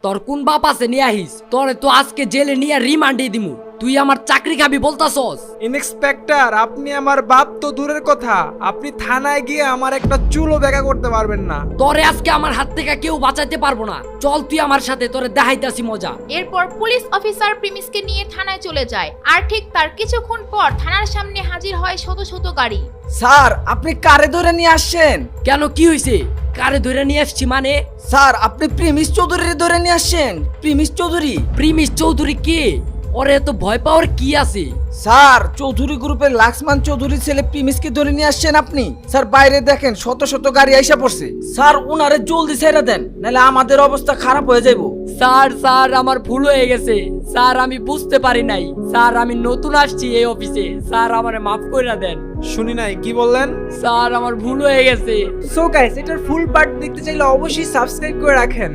তোর কোন বাপ আছে নিয়ে আহিস, তোরে তো আজকে জেলে নিয়ে রিমান্ডে দিমু। তুই আমার চাকরি খাবি বলতাছস? ইন্সপেক্টর, আপনি আমার বাপ তো দূরের কথা, আপনি থানায় গিয়ে আমার একটা চুলও দেখা করতে পারবেন না। তোরে আজকে আমার হাত থেকে কেউ বাঁচাতে পারবো না। চল তুই আমার সাথে, তোরে দেখাইতাছি মজা। এরপর পুলিশ অফিসার প্রিমিসকে নিয়ে থানায় চলে যায়, আর ঠিক তার কিছুক্ষণ পর থানার সামনে হাজির হয় শত শত গাড়ি। স্যার, আপনি কারে ধরে নিয়ে আসছেন? কেন, কি হয়েছে? কারে ধরে নিয়ে আসছি মানে? স্যার, আপনি প্রিমিস চৌধুরী ধরে নিয়ে আসছেন। প্রিমিস চৌধুরী? প্রিমিস চৌধুরী কে? ওরে এত ভয় পাওয়ার কি আছে? স্যার, চৌধুরী গ্রুপের লাক্সমান চৌধুরীর ছেলে প্রিমিসকে ধরে নিয়ে আসছেন আপনি। স্যার, বাইরে দেখেন শত শত গাড়ি আইসা পড়ছে। স্যার, উনারে জলদি ছেড়ে দেন, নাহলে আমাদের অবস্থা খারাপ হয়ে যাইব। স্যার আমার ভুল হয়ে গেছে। স্যার, আমি বুঝতে পারি নাই। স্যার, আমি নতুন আসছি এই অফিসে। স্যার, আমারে মাফ করে দেন। শুনি নাই, কি বললেন? স্যার, আমার ভুল হয়ে গেছে। সো গাইস, এটার ফুল পার্ট দেখতে চাইলে অবশ্যই সাবস্ক্রাইব করে রাখেন।